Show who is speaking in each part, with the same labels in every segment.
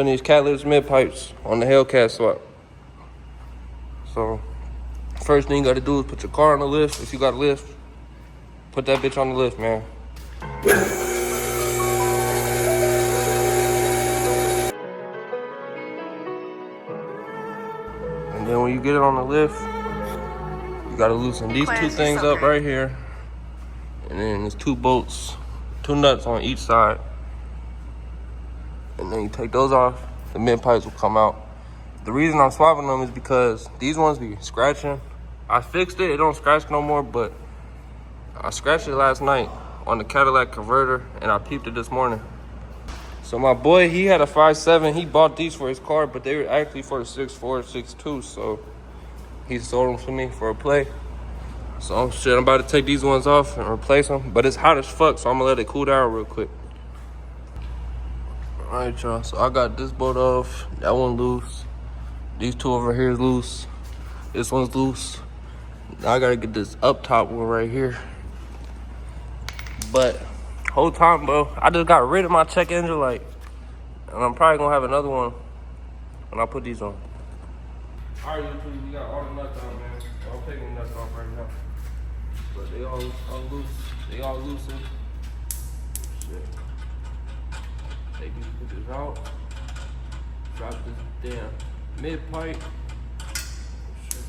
Speaker 1: Putting these Catless mid pipes on the Hellcat swap. So, first thing you gotta do is put your car on the lift. If you got a lift, put that bitch on the lift, man. And then when you get it on the lift, you gotta loosen these two things up right here. And then there's 2 bolts, 2 nuts on each side. And then you take those off, the mid pipes will come out. The reason I'm swapping them is because these ones be scratching. I fixed it, it don't scratch no more, but I scratched it last night on the Cadillac converter and I peeped it this morning. So my boy, he had a 5.7, he bought these for his car, but they were actually for the 6.4, 6.2, so he sold them to me for a play. So shit, I'm about to take these ones off and replace them, but it's hot as fuck, so I'm gonna let it cool down real quick. All right, y'all, so I got this bolt off, that one loose. These 2 over here is loose. This one's loose. Now I gotta get this up top one right here. But whole time, bro, I just got rid of my check engine light. And I'm probably gonna have another one when I put these on. All right, YouTube, we got all the nuts on, man. I'm taking the nuts off right now. But they all loose. They all loosened. Shit. Take these pictures out. Drop this damn mid pipe. Shit.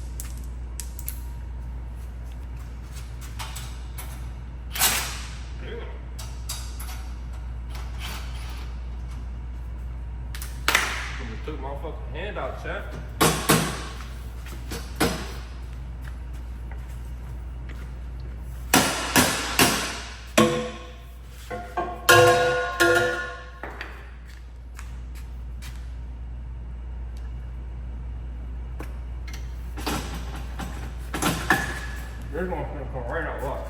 Speaker 1: Damn. Took my fucking hand out, chat. This one's gonna come right out, watch.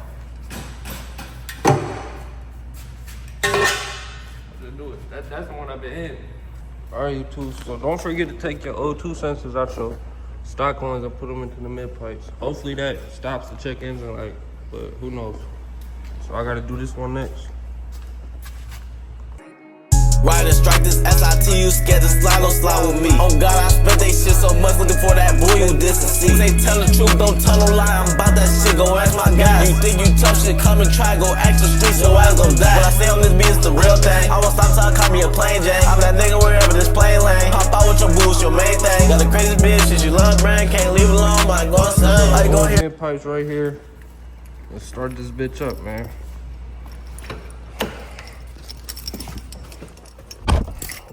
Speaker 1: Just do it. That's the one I've been hitting. Alright, YouTube, so don't forget to take your O2 sensors out your stock ones and put them into the mid pipes. Hopefully that stops the check engine light, but who knows. So I gotta do this one next.
Speaker 2: Ride and strike this SIT, you scared to slide, don't slide with me. Oh God, I spent they shit so much looking for that boy you didn't see. Say tell the truth, don't tell no lie, I'm about that shit, go ask my guys. You think you tough shit, come and try, go ask the streets, your ass gon' die. When I stay on this beat, it's the real thing. I won't stop till I call me a plain Jane. I'm that nigga wherever this plane lane. Pop out with your boost, your main thing. Got the crazy bitch, shit you love, brain, can't leave it alone, my God, son. How you gon' hear?
Speaker 1: Mid pipes right here. Let's start this bitch up, man.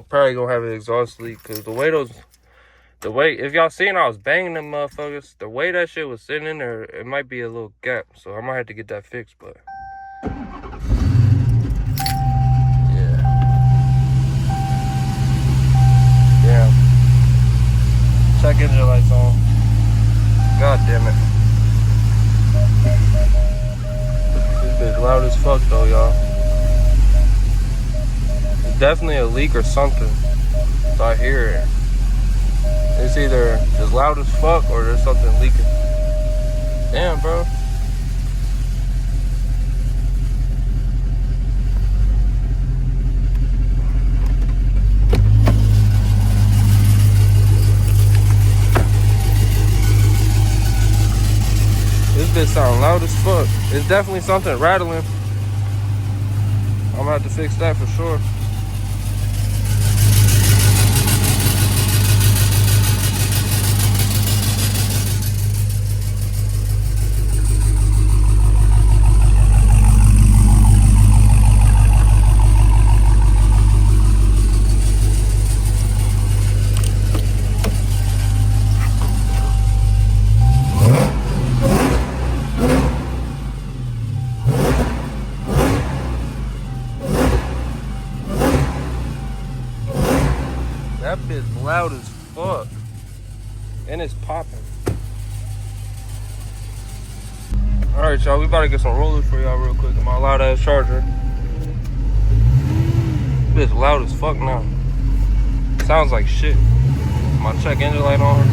Speaker 1: Probably gonna have an exhaust leak because the way if y'all seen I was banging them motherfuckers, the way that shit was sitting in there, it might be a little gap, so I might have to get that fixed. But yeah, check engine lights on. God damn it, this bitch loud as fuck though, y'all. Definitely a leak or something. So I hear it. It's either just loud as fuck or there's something leaking. Damn, bro. This bitch sound loud as fuck. It's definitely something rattling. I'm gonna have to fix that for sure. That bitch loud as fuck. And it's popping. Alright, y'all, we about to get some rollers for y'all real quick in my loud ass charger. This bitch loud as fuck now. Sounds like shit. My check engine light on.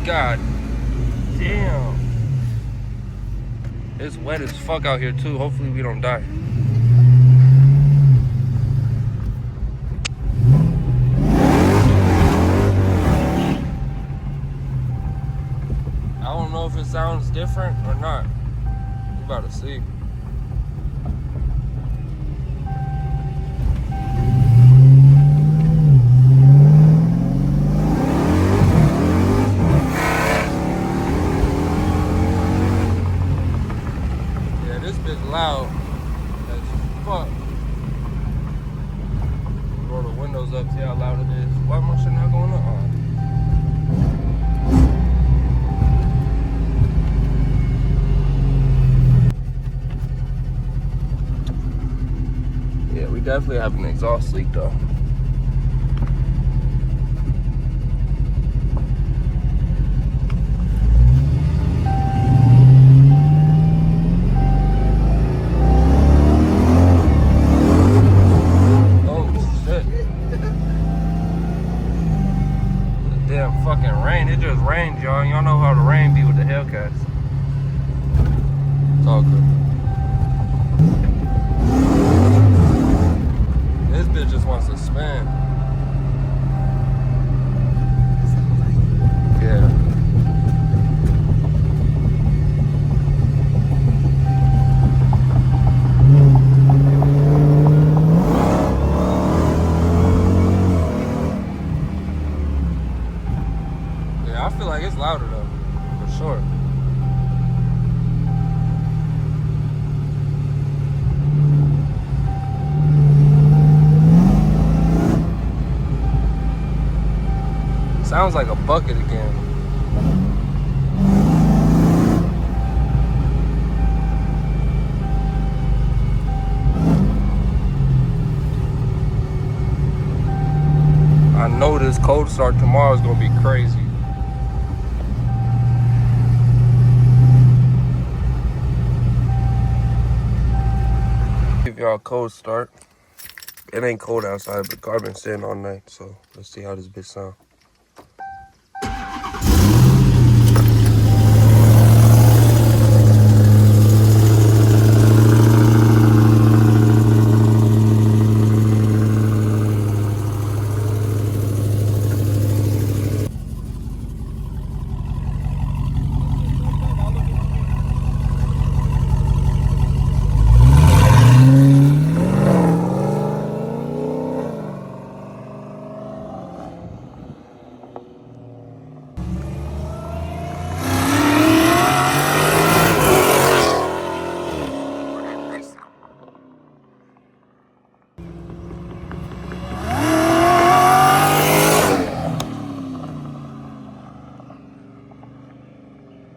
Speaker 1: God damn. It's wet as fuck out here too. Hopefully we don't die. different or not? We about to see. Yeah, this bitch loud as fuck. Roll the windows up, see how loud it is. Why my shit not going up? Yeah, we definitely have an exhaust leak though. Damn fucking rain. It just rained, y'all. Y'all know how the rain be with the Hellcats. It's all good. This bitch just wants to spin. Yeah. I feel like it's louder though, for sure. Sounds like a bucket again. I know this cold start tomorrow is gonna be crazy. Give y'all a cold start. It ain't cold outside, but the car been sitting all night, so let's see how this bitch sound.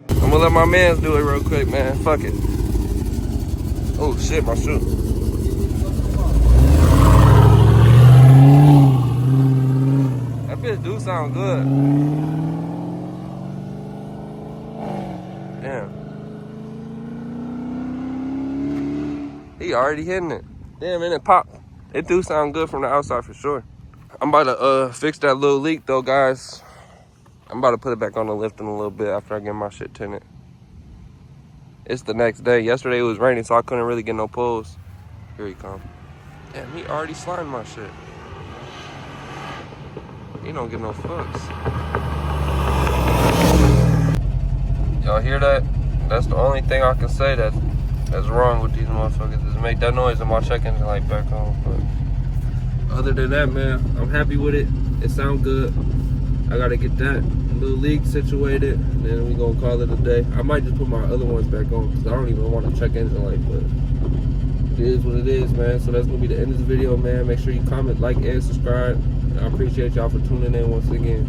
Speaker 1: I'm gonna let my mans do it real quick, man. Fuck it. Oh shit, my shoe. That bitch do sound good. Damn. He already hitting it. Damn, and it popped. It do sound good from the outside for sure. I'm about to fix that little leak though, guys. I'm about to put it back on the lift in a little bit after I get my shit tinted. It's the next day. Yesterday it was raining, so I couldn't really get no pulls. Here he come. Damn, he already slimed my shit. He don't get no fucks. Y'all hear that? That's the only thing I can say that's wrong with these motherfuckers is make that noise and my check engine light back on. But other than that, man, I'm happy with it. It sounds good. I gotta get that little leak situated, and then we gonna call it a day. I might just put my other ones back on because I don't even want to check engine light, but it is what it is, man. So that's gonna be the end of this video, man. Make sure you comment, like, and subscribe. I appreciate y'all for tuning in once again.